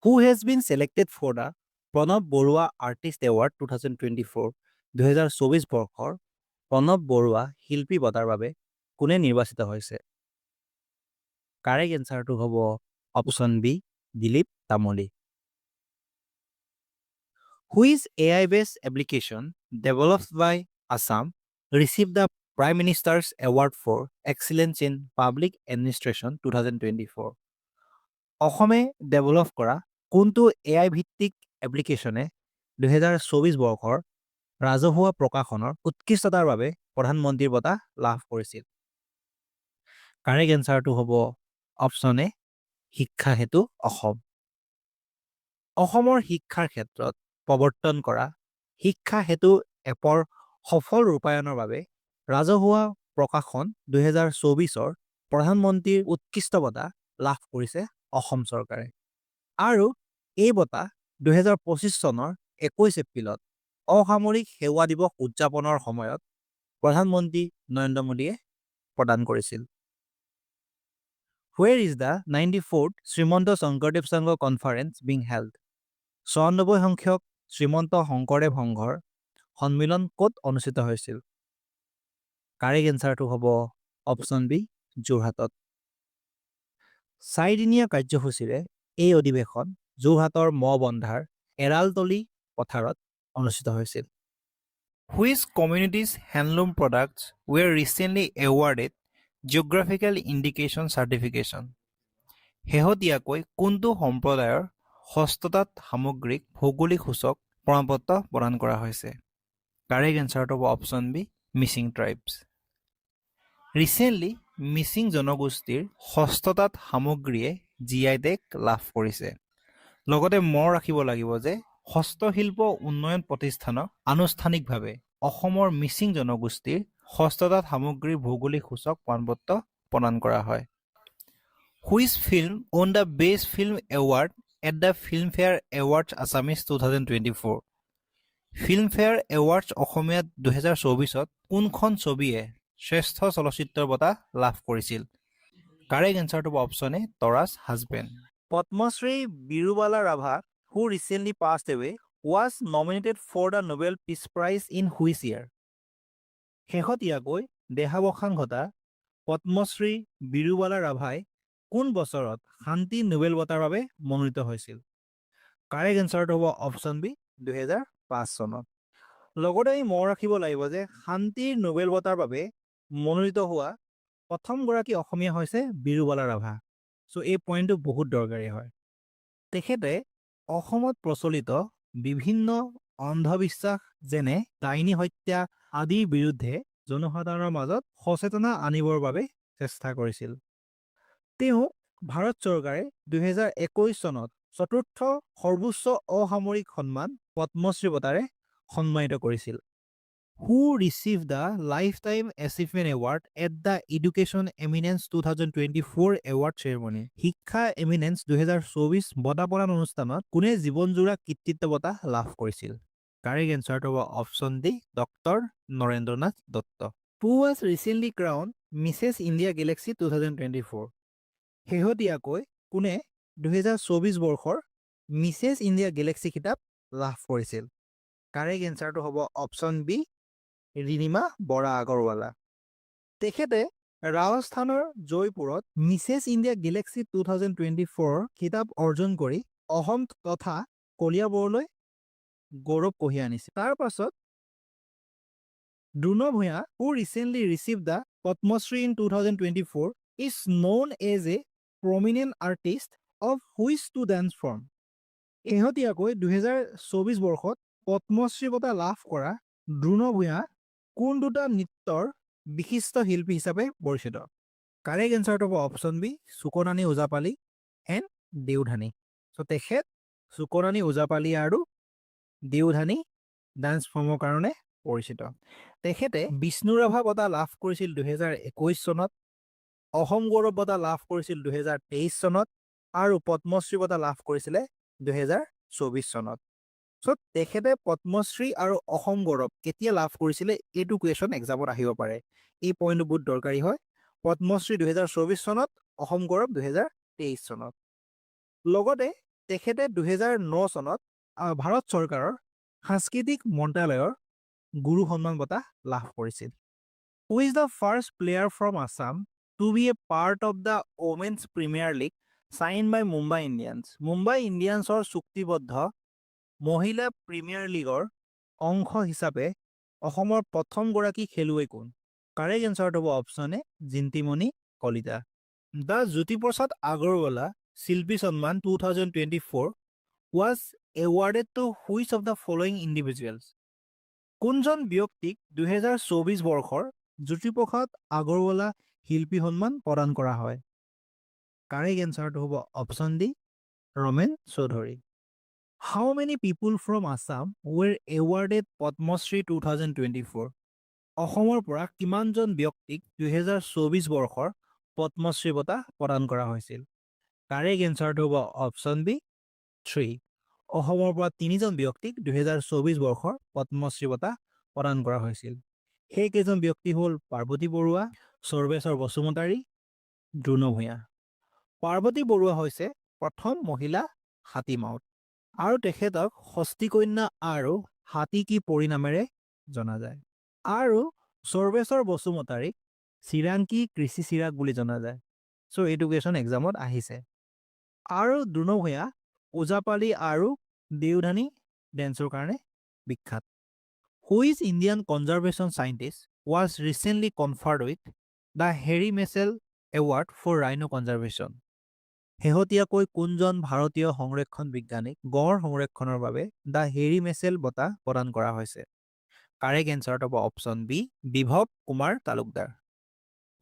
Who has been selected for the Pranab Barua artist award 2024? 2024 বৰ্ষৰ প্ৰণৱ বৰুৱা শিল্পী বঁটাৰ বাবে কোনে নিৰ্বাচিত হৈছে? কাৰেক্ট এনচাৰটো হ'ব option B Dilip Tamuli. Which AI-based application developed by Assam received the Prime Minister's Award for Excellence in Public Administration 2024? অসমে ডেভেলপ কৰা কোনটো AI ভিত্তিক এপ্লিকেশ্যনে 2024 বৰ্ষৰ ৰাজহুৱা প্ৰকাশনৰ উৎকৃষ্টতাৰ বাবে প্ৰধানমন্ত্ৰীৰ বঁটা লাভ কৰিছিল? কাৰেক্ট এনচাৰটো হ'ব অপশ্যন এ শিক্ষা হেতু অসম। অসমৰ শিক্ষাৰ ক্ষেত্ৰত প্ৰৱৰ্তন কৰা শিক্ষা হেতু এপৰ সফল ৰূপায়ণৰ বাবে ৰাজহুৱা প্ৰকাশন 2024ৰ প্ৰধানমন্ত্ৰীৰ উৎকৃষ্ট বঁটা লাভ কৰিছে অসম চৰকাৰে। আৰু এই বঁটা 2025 চনৰ 21 এপ্ৰিলত অসামৰিক সেৱা দিৱস উদযাপনৰ সময়ত প্ৰধানমন্ত্ৰী নৰেন্দ্ৰ মোদীয়ে প্ৰদান কৰিছিল। Where is the 94th Srimanta Sankardev সংঘ কনফাৰেন্স being held? 94 সংখ্যক শ্ৰীমন্ত শংকৰদেৱ সংঘৰ সন্মিলন ক'ত অনুষ্ঠিত হৈছিল? কাৰেক্ট এনচাৰটো হ'ব অপশ্যন বি যোৰহাটত। 4 দিনীয়া কাৰ্যসূচীৰে এই অধিৱেশন যোৰহাটৰ মবন্ধাৰ এৰালতলী পথাৰত অনুষ্ঠিত হৈছিল। Which communities' handloom products were recently awarded Geographical Indication Certification? শেহতীয়াকৈ কোনটো সম্প্ৰদায়ৰ হস্ততাঁত সামগ্ৰীক ভৌগোলিক সূচক প্ৰমাণপত্ৰ প্ৰদান কৰা হৈছে? কাৰেক্ট এনচাৰটো হ'ব option B Mising tribes. Recently Mising জনগোষ্ঠীৰ হস্ততাঁত সামগ্ৰীয়ে GI টেগ লাভ কৰিছে। লগতে মনত ৰাখিব লাগিব যে হস্তশিল্প উন্নয়ন প্ৰতিষ্ঠানক আনুষ্ঠানিকভাৱে অসমৰ মিচিং জনগোষ্ঠীৰ হস্ততাঁত সামগ্ৰীৰ ভৌগোলিক সূচক প্ৰমাণপত্ৰ প্ৰদান কৰা হয়। Which film won the Best Film Award at the Filmfare Awards Assamese 2024? Filmfare awards অসমীয়াত 2024ত কোনখন ছবিয়ে শ্ৰেষ্ঠ চলচ্চিত্ৰৰ বঁটা লাভ কৰিছিল? কাৰেক্ট এনচাৰটো হ'ব অপশ্যন এ তৰাছ husband. Padma Shri Birubala Rabha who recently passed away was nominated for the Nobel Peace Prize in which year? শেহতীয়াকৈ দেহাৱসান ঘটা পদ্মশ্ৰী বিৰুবালা ৰাভাই কোন বছৰত শান্তি নোবেল বঁটাৰ বাবে মনোনীত হৈছিল? কাৰেক্ট এনচাৰটো হ'ব অপশ্যন বি 2005 চনত। লগতে আমি মনত ৰাখিব লাগিব যে শান্তিৰ নোবেল বঁটাৰ বাবে মনোনীত হোৱা প্ৰথমগৰাকী অসমীয়া হৈছে বিৰুবালা ৰাভা। চ' এই পইণ্টটো বহুত দৰকাৰী হয়। তেখেতে অসমত প্ৰচলিত বিভিন্ন অন্ধবিশ্বাস যেনে ডাইনী হত্যা আদিৰ বিৰুদ্ধে জনসাধাৰণৰ মাজত সচেতনা আনিবৰ বাবে চেষ্টা কৰিছিল। তেওঁ ভাৰত চৰকাৰে 2021 চনত চতুৰ্থ সৰ্বোচ্চ অসামৰিক সন্মান পদ্মশ্ৰী বঁটাৰে সন্মানিত কৰিছিল। Who received the Lifetime Achievement Award at the Education Eminence 2024 Award Ceremony? শিক্ষা এমিনেন্স 2024 বঁটা প্ৰদান অনুষ্ঠানত কোনে জীৱনজোৰা কৃতিত্ব বঁটা লাভ কৰিছিল? কাৰেক্ট এনচাৰটো হ'ব option D doctor Narendranath Dutta. Who was recently crowned Mrs. India Galaxy 2024? শেহতীয়াকৈ কোনে 2024 বৰ্ষৰ মিছেছ ইণ্ডিয়া গেলেক্সি খিতাপ লাভ কৰিছিল? কাৰেক্ট এনচাৰটো হ'ব অপশ্যন বি ৰিণিমা বৰা আগৰৱালা। তেখেতে ৰাজস্থানৰ জয়পুৰত মিছেছ ইণ্ডিয়া গেলেক্সি 2024 খিতাপ অৰ্জন কৰি অসম তথা কলিয়াবৰলৈ গৌৰৱ কঢ়িয়াই আনিছিল। তাৰ পাছত Drona Bhuyan who recently received the Padma Shri in 2024 is known as a prominent artist of which two dance form? শেহতীয়াকৈ 2024 বৰ্ষত পদ্মশ্ৰী বঁটা লাভ কৰা দ্ৰোণ ভূঞা কোন দুটা নৃত্যৰ বিশিষ্ট শিল্পী হিচাপে পৰিচিত? কাৰেক্ট এনচাৰটো হ'ব option B Suknani Ojapali and Deodhani. So' তেখেত চুকনানী ওজাপালি আৰু দেওধানী ডান্স ফৰ্মৰ কাৰণে পৰিচিত। তেখেতে বিষ্ণু ৰাভা বঁটা লাভ কৰিছিল 2021 চনত, অসম গৌৰৱ বঁটা লাভ কৰিছিল 2023 চনত আৰু পদ্মশ্ৰী বঁটা লাভ কৰিছিলে 2024 চনত। চ' তেখেতে পদ্মশ্ৰী আৰু অসম গৌৰৱ কেতিয়া লাভ কৰিছিলে এইটো কুৱেশ্যন এক্সামত আহিব পাৰে। এই পইণ্টটো বহুত দৰকাৰী হয়। পদ্মশ্ৰী 2024 চনত, অসম গৌৰৱ 2023 চনত। লগতে তেখেতে 2009 চনত ভাৰত চৰকাৰৰ সাংস্কৃতিক মন্ত্ৰালয়ৰ গুৰু সন্মান বঁটা লাভ কৰিছিল। Who is the first player from Assam to be a part of the Women's Premier League signed by Mumbai Indians? Mumbai ইণ্ডিয়ানছৰ চুক্তিবদ্ধ মহিলা প্ৰিমিয়াৰ লীগৰ অংশ হিচাপে অসমৰ প্ৰথমগৰাকী খেলুৱৈ কোন? কাৰেক্ট এনচাৰটো হ'ব option A Jintimoni Kalita. The Jyotiprasad Agarwala শিল্পী সন্মান 2024 was awarded to which of the following individuals? কোনজন ব্যক্তিক 2024 বৰ্ষৰ জ্যোতিপ্ৰসাদ আগৰৱালা শিল্পী সন্মান প্ৰদান কৰা হয়? কাৰেক্ট এনচাৰটো হ'ব option D Ramen Choudhury. How many people from Assam were awarded Padma Shri 2024? অসমৰ পৰা কিমানজন ব্যক্তিক 2024 বৰ্ষৰ পদ্মশ্ৰী বঁটা প্ৰদান কৰা হৈছিল? কাৰেক্ট এনচাৰটো হ'ব অপশ্যন বি 3। অসমৰ পৰা 3জন ব্যক্তিক 2024 বৰ্ষৰ পদ্মশ্ৰী বঁটা প্ৰদান কৰা হৈছিল। সেইকেইজন ব্যক্তি হ'ল পাৰ্বতী বৰুৱা, সৰ্বেশ্বৰ বসুমতাৰী, দ্ৰোণ ভূঞা। পাৰ্বতী বৰুৱা হৈছে প্ৰথম মহিলা হাতী মাউত আৰু তেখেতক হস্তিকন্যা আৰু হাতী কি পৰিনামেৰে জনা যায়। আৰু সৰ্বেশ্বৰ বসুমতাৰীক চিৰাংকী কৃষি চিৰাগ বুলি জনা যায়। চ' এডুকেশ্যন এক্সামত আহিছে। আৰু দ্ৰোণ ভূঞা ওজাপালি আৰু দেওধানী ডেন্সৰ কাৰণে বিখ্যাত। Which Indian conservation scientist was recently conferred with the Harry Marshall Award for Rhino Conservation? শেহতীয়াকৈ কোনজন ভাৰতীয় সংৰক্ষণ বিজ্ঞানীক গড় সংৰক্ষণৰ বাবে দ্য হেৰী মেছেল বঁটা প্ৰদান কৰা হৈছে? কাৰেক্ট এনচাৰটো হ'ব অপশ্যন বি বিভৱ কুমাৰ তালুকদাৰ।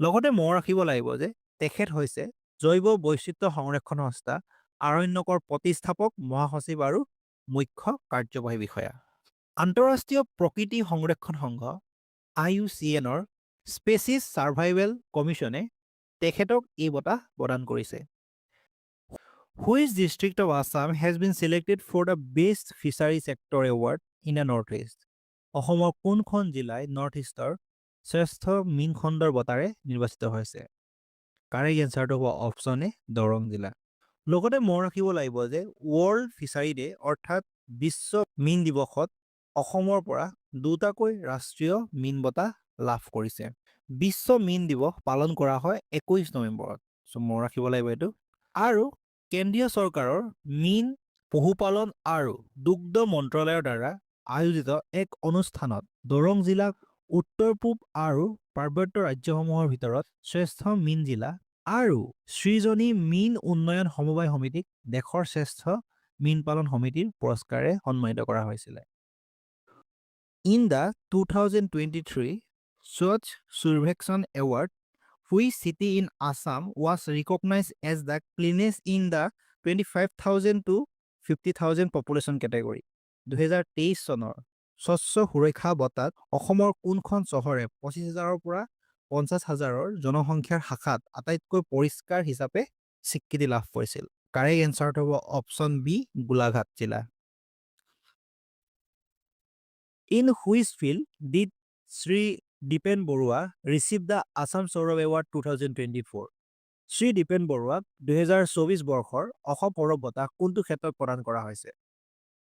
লগতে মনত ৰাখিব লাগিব যে তেখেত হৈছে জৈৱ বৈচিত্ৰ্য সংৰক্ষণ সংস্থা আৰণ্যকৰ প্ৰতিষ্ঠাপক মহাসচিব আৰু মুখ্য কাৰ্যবাহী বিষয়া। আন্তঃৰাষ্ট্ৰীয় প্ৰকৃতি সংৰক্ষণ সংঘ IUCNৰ স্পেচিছ ছাৰ্ভাইভেল কমিশ্যনে তেখেতক এই বঁটা প্ৰদান কৰিছে। Which district of Assam has been selected for the Best Fishery Sector Award in the Northeast? অসমৰ কোনখন জিলাই নৰ্থ ইষ্টৰ শ্ৰেষ্ঠ মীন খণ্ডৰ বঁটাৰে নিৰ্বাচিত হৈছে? কাৰেক্ট এনচাৰটো হ'ব অপশ্যন এ দৰং জিলা। লগতে মনত ৰাখিব লাগিব যে ৱৰ্ল্ড ফিচাৰী ডে অৰ্থাৎ বিশ্ব মীন দিৱসত অসমৰ পৰা দুটাকৈ ৰাষ্ট্ৰীয় মীন বঁটা লাভ কৰিছে। বিশ্ব মীন দিৱস পালন কৰা হয় 21 নৱেম্বৰত। চ' মনত ৰাখিব লাগিব এইটো। আৰু কেন্দ্ৰীয় চৰকাৰৰ মীন পশুপালন আৰু দুগ্ধ মন্ত্ৰালয়ৰ দ্বাৰা আয়োজিত এক অনুষ্ঠানত দৰং জিলাক উত্তৰ পূব আৰু পাৰ্বত্য ৰাজ্যসমূহৰ ভিতৰত শ্ৰেষ্ঠ মীন জিলা আৰু সৃজনী মীন উন্নয়ন সমবায় সমিতিক দেশৰ শ্ৰেষ্ঠ মীন পালন সমিতিৰ পুৰস্কাৰে সন্মানিত কৰা হৈছিলে। In the 2023 Swachh Survekshan Award, which city in Assam was recognized as the cleanest in the 25,000 to 50,000 population category? 2023 চনৰ স্বচ্ছ সুৰক্ষা বঁটাত অসমৰ কোনখন চহৰে 25,000ৰ পৰা 50,000ৰ জনসংখ্যাৰ শাখাত আটাইতকৈ পৰিষ্কাৰ হিচাপে স্বীকৃতি লাভ কৰিছিল? কাৰেক্ট এনচাৰটো হ'ব অপশ্যন বি গোলাঘাট জিলা। In which field did Sri Dipen Borua receive the Assam Saurav Award 2024? Shri Dipen বৰুৱাক 2024 বৰ্ষৰ অসম সৌৰভ বঁটা কোনটো ক্ষেত্ৰত প্ৰদান কৰা হৈছে?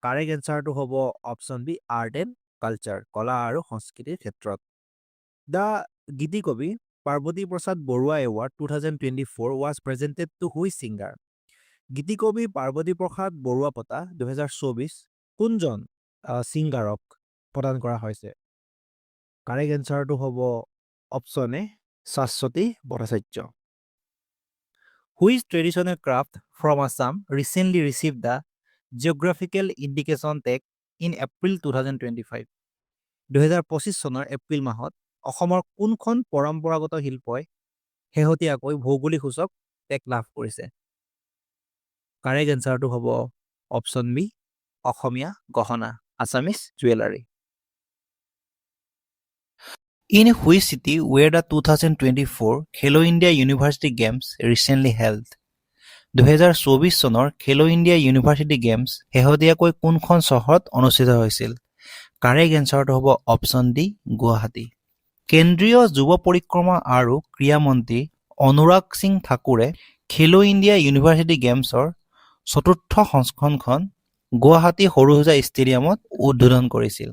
কাৰেক্ট এনচাৰটো হ'ব option B art and culture, কলা আৰু সংস্কৃতিৰ ক্ষেত্ৰত। দ্য গীতিকবি Parbati Prasad Barua award 2024 was presented to which singer? গীতিকবি পাৰ্বতী প্ৰসাদ বৰুৱা বঁটা 2024 কোনজন ছিংগাৰক প্ৰদান কৰা হৈছে? কাৰেক্ট এনচাৰটো হ'ব option A Shashwati Bhattacharya. Which traditional craft from Assam recently received the Geographical Indication Tag in April 2025? 2025 চনৰ এপ্ৰিল মাহত অসমৰ কোনখন পৰম্পৰাগত শিল্পই শেহতীয়াকৈ ভৌগোলিক সূচক টেগ লাভ কৰিছে? কাৰেক্ট এনচাৰটো হ'ব অপশ্যন বি অসমীয়া গহনা, Assamese jewellery. In which city were the 2024 Khelo India University Games recently held? 2024 চনৰ খেলো ইণ্ডিয়া ইউনিভাৰ্চিটি গেমছ শেহতীয়াকৈ কোনখন চহৰত অনুষ্ঠিত হৈছিল? কাৰেক্ট এনচাৰটো হ'ব অপশ্যন ডি গুৱাহাটী। কেন্দ্ৰীয় যুৱ পৰিক্ৰমা আৰু ক্ৰীড়া মন্ত্ৰী অনুৰাগ সিং ঠাকুৰে খেলো ইণ্ডিয়া ইউনিভাৰ্চিটি গেমছৰ চতুৰ্থ সংস্কৰণখন গুৱাহাটী সৰুসজাই ষ্টেডিয়ামত উদ্বোধন কৰিছিল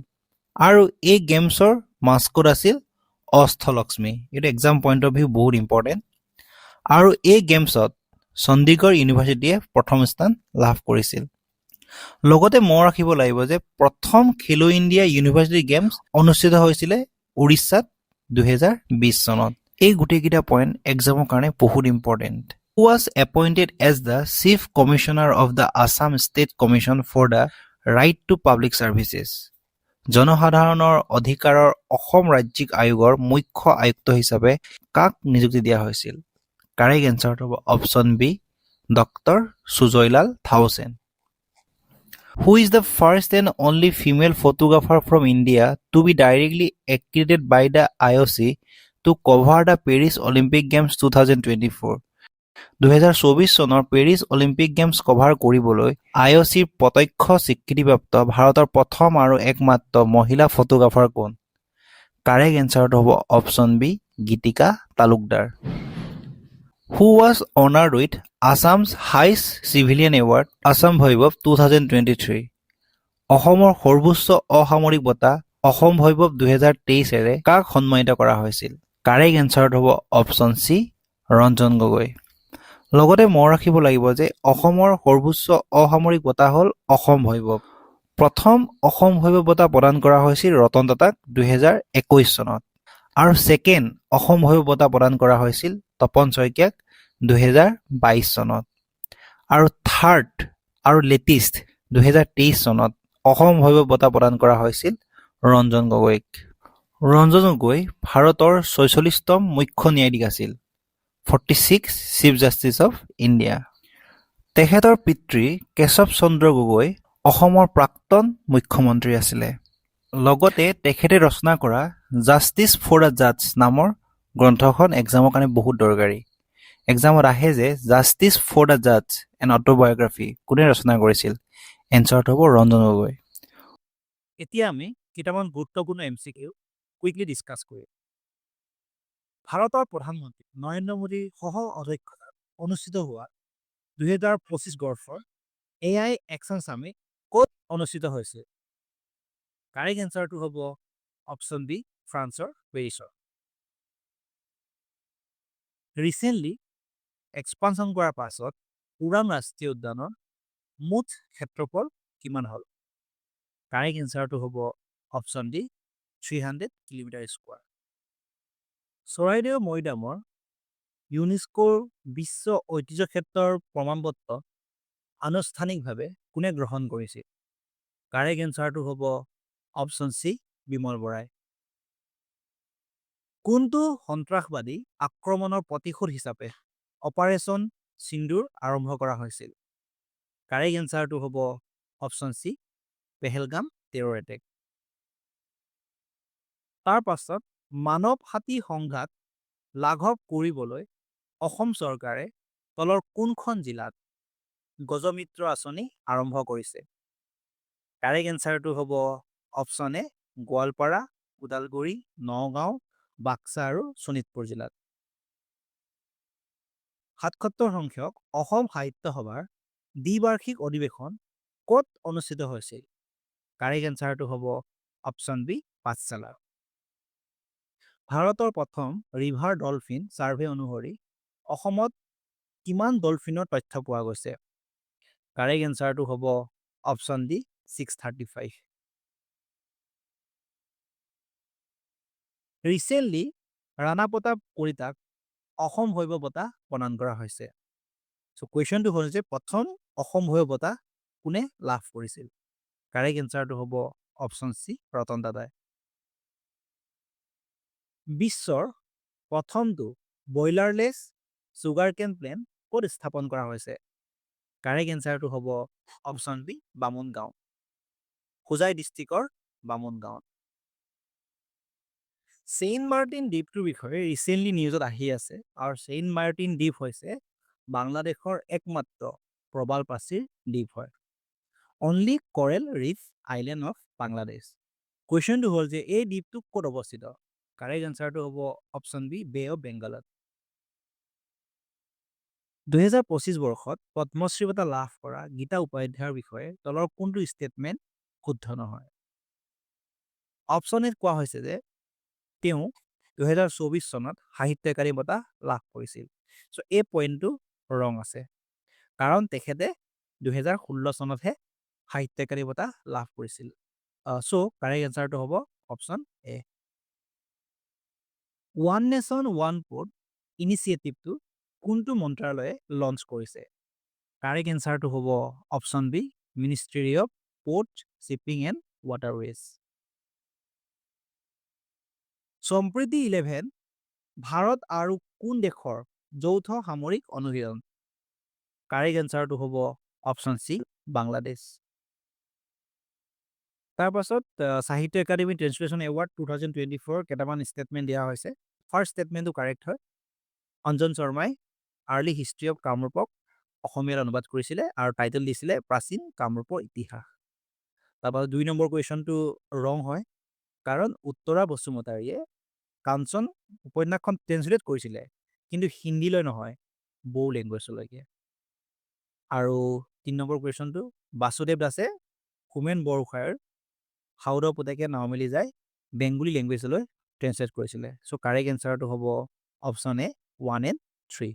আৰু এই গেমছৰ মাস্কট আছিল অস্থলক্ষ্মী। এইটো এক্সাম পইণ্ট অফ ভিউ বহুত ইম্পৰ্টেণ্ট। আৰু এই গেমছত চণ্ডীগড় ইউনিভাৰ্চিটিয়ে প্ৰথম স্থান লাভ কৰিছিল। লগতে মনত ৰাখিব লাগিব যে প্ৰথম খেলো ইণ্ডিয়া ইউনিভাৰ্চিটি গেমছ অনুষ্ঠিত হৈছিলে উৰিষ্যাত 2020 চনত। এই গোটেইকেইটা পইণ্ট এক্সামৰ কাৰণে বহুত important. Who was appointed as the Chief Commissioner of the Assam State Commission for the Right to Public Services? জনসাধাৰণৰ অধিকাৰৰ অসম ৰাজ্যিক আয়োগৰ মুখ্য আয়ুক্ত হিচাপে কাক নিযুক্তি দিয়া হৈছিল? কাৰেক্ট এনচাৰটো হ'ব option B, doctor Sujoylal Thaosen. Who is the first and only female photographer from India to be directly accredited by the IOC to cover the Paris Olympic Games 2024? 2024 চনৰ পেৰিছ অলিম্পিক গেমছ কভাৰ কৰিবলৈ IOCৰ প্ৰত্যক্ষ স্বীকৃতিপ্ৰাপ্ত ভাৰতৰ প্ৰথম আৰু একমাত্ৰ মহিলা ফটোগ্ৰাফাৰ কোন? কাৰেক্ট এনচাৰটো হ'ব option B, Geetika Talukdar. Who was honored with Assam's highest civilian award, Assam Vaibhav 2023? অসমৰ সৰ্বোচ্চ অসামৰিক বঁটা অসম ভৈৰৱ 2023 কাক সন্মানিত কৰা হৈছিল? কাৰেক্ট এনচাৰটো হ'ব অপশ্যন চি, ৰঞ্জন গগৈ। লগতে মনত ৰাখিব লাগিব যে অসমৰ সৰ্বোচ্চ অসামৰিক বঁটা হ'ল অসম ভৈৰৱ। প্ৰথম অসম ভৈৰৱ বঁটা প্ৰদান কৰা হৈছিল ৰতন টাটাক 2021 চনত আৰু ছেকেণ্ড অসম ভৈৰৱ বঁটা প্ৰদান কৰা হৈছিল তপন শইকীয়াক 2022 চনত আৰু থাৰ্ড আৰু লেটেষ্ট 2023 চনত অসম ভৈৰৱ বঁটা প্ৰদান কৰা হৈছিল ৰঞ্জন গগৈক। ৰঞ্জন গগৈ ভাৰতৰ 46তম মুখ্য ন্যায়াধীশ আছিল, 46 চিফ জাষ্টিচ অফ ইণ্ডিয়া। তেখেতৰ পিতৃ কেশৱ চন্দ্ৰ গগৈ অসমৰ প্ৰাক্তন মুখ্যমন্ত্ৰী আছিলে। লগতে তেখেতে ৰচনা কৰা জাষ্টিচ ফৰ দ্য জাজ নামৰ গ্ৰন্থখন এক্সামৰ কাৰণে বহুত দৰকাৰী। এক্সামত আহে যে জাষ্টিচ ফৰ দ্য জাজ এন অট'বায়'গ্ৰাফি কোনে ৰচনা কৰিছিল? এনচাৰটো হ'ব ৰঞ্জন গগৈ। এতিয়া আমি কেইটামান গুৰুত্বপূৰ্ণ MCQ কুইকলি ডিছকাছ কৰিম। ভাৰতৰ প্ৰধানমন্ত্ৰী নৰেন্দ্ৰ মোদীৰ সহ অধ্যক্ষতাত অনুষ্ঠিত হোৱা 2025 বৰ্ষৰ AI এক্সন সামিট ক'ত অনুষ্ঠিত হৈছিল? কাৰেক্ট এনচাৰটো হ'ব অপশ্যন বি, ফ্ৰান্সৰ পেৰিছত। ৰিচেণ্টলি এক্সপানশ্যন কৰাৰ পাছত ওৰাং ৰাষ্ট্ৰীয় উদ্যানৰ মুঠ ক্ষেত্ৰফল কিমান হ'ল? কাৰেক্ট এনচাৰটো হ'ব option D, 300 kilometre square. Charaideo মৈদামৰ ইউনেস্কোৰ বিশ্ব ঐতিহ্য ক্ষেত্ৰৰ প্ৰমাণপত্ৰ আনুষ্ঠানিকভাৱে কোনে গ্ৰহণ কৰিছিল? কাৰেক্ট এনচাৰটো হ'ব অপশ্যন চি, বিমল বৰাই। কোনটো সন্ত্ৰাসবাদী আক্ৰমণৰ প্ৰতিশোধ হিচাপে অপাৰেশ্যন সিন্দুৰ আৰম্ভ কৰা হৈছিল? কাৰেক্ট এনচাৰটো হ'ব option C, Pahalgam terror attack. তাৰ পাছত মানৱ হাতী সংঘাত লাঘৱ কৰিবলৈ অসম চৰকাৰে তলৰ কোনখন জিলাত গজমিত্ৰ আঁচনি আৰম্ভ কৰিছে? কাৰেক্ট এনচাৰটো হ'ব অপশ্যন এ, গোৱালপাৰা, ওদালগুৰি, নগাঁও, বাক্সা আৰু শোণিতপুৰ জিলাত। ৭৭ সংখ্যক অসম সাহিত্য সভাৰ দ্বিবাৰ্ষিক অধিৱেশন ক'ত অনুষ্ঠিত হৈছিল? কাৰেক্ট এনচাৰটো হ'ব অপশ্যন বি, পাঠশালা। ভাৰতৰ প্ৰথম ৰিভাৰ ডলফিন ছাৰ্ভে অনুসৰি অসমত কিমান ডলফিনৰ তথ্য পোৱা গৈছে? কাৰেক্ট এনচাৰটো হ'ব option D, 635। Recently Rana Pratap কলিতাক অসম ভৈৰৱ বঁটা প্ৰদান কৰা হৈছে। চ' কুৱেশ্যনটো হ'ল যে প্ৰথম অসম ভৈৰৱ বঁটা কোনে লাভ কৰিছিল? কাৰেক্ট এনচাৰটো হ'ব অপশ্যন চি, ৰতন টাটাই। বিশ্বৰ প্ৰথমটো বইলাৰলেছ চুগাৰকেন প্লেণ্ট ক'ত স্থাপন কৰা হৈছে? কাৰেক্ট এনচাৰটো হ'ব অপশ্যন বি, বামুণগাঁও, হোজাই ডিষ্ট্ৰিক্টৰ বামুণগাঁৱত। ছেইণ্ট মাৰ্টিন দ্বীপটোৰ বিষয়ে ৰিচেণ্টলি নিউজত আহি আছে আৰু ছেইণ্ট মাৰ্টিন দ্বীপ হৈছে বাংলাদেশৰ একমাত্ৰ প্ৰবাল প্ৰাচীৰ দ্বীপ হয়। Only coral reef island of Bangladesh. কুৱেশ্যনটো হ'ল যে এই দ্বীপটো ক'ত অৱস্থিত? কাৰেক্ট এনচাৰটো হ'ব অপশ্যন বি, বে অফ বেংগলত। 2025 বৰ্ষত পদ্মশ্ৰী বঁটা লাভ কৰা গীতা উপাধ্যায়ৰ বিষয়ে তলৰ কোনটো ষ্টেটমেণ্ট শুদ্ধ নহয়? অপশ্যন এত কোৱা হৈছে যে তেওঁ 2024 চনত সাহিত্য একাডেমী বঁটা লাভ কৰিছিল। চ' এই পইণ্টটো ৰং আছে, কাৰণ তেখেতে 2016 চনতহে সাহিত্য একাডেমী বঁটা লাভ কৰিছিল। চ' কাৰেক্ট এনচাৰটো হ'ব option A. One nation one port ইনিচিয়েটিভটো কোনটো মন্ত্ৰালয়ে লঞ্চ কৰিছে? কাৰেক্ট এনচাৰটো হ'ব option B, ministry of port, shipping and waterways. সম্প্ৰীতি 11 ভাৰত আৰু কোন দেশৰ যৌথ সামৰিক অনুশীলন? কাৰেক্ট এনচাৰটো হ'ব অপশ্যন চি, বাংলাদেশ। তাৰপাছত সাহিত্য একাডেমী ট্ৰেন্সলেশ্যন এৱাৰ্ড 2024 কেইটামান ষ্টেটমেণ্ট দিয়া হৈছে। ফাৰ্ষ্ট ষ্টেটমেণ্টটো কাৰেক্ট হয়। অঞ্জন শৰ্মাই আৰ্লি হিষ্ট্ৰী অফ কামৰূপক অসমীয়াত অনুবাদ কৰিছিলে আৰু টাইটেল দিছিলে প্ৰাচীন কামৰূপৰ ইতিহাস। তাৰপাছত 2 নম্বৰ কুৱেশ্যনটো ৰং হয়, কাৰণ উত্তৰা বসুমতাৰীয়ে কাঞ্চন উপন্যাসখন ট্ৰেন্সলেট কৰিছিলে, কিন্তু হিন্দীলৈ নহয়, বড়ো লেংগুৱেজলৈকে। আৰু 3 নম্বৰ কুৱেশ্যনটো বাসুদেৱ দাসে হোমেন বৰগোহাঁইৰ সাউদ পুতেকে নাও মেলি যায় বেংগলী লেংগুৱেজলৈ ট্ৰেন্সলেট কৰিছিলে। চ' কাৰেক্ট এনচাৰটো হ'ব অপশ্যন এ, 1 and 3।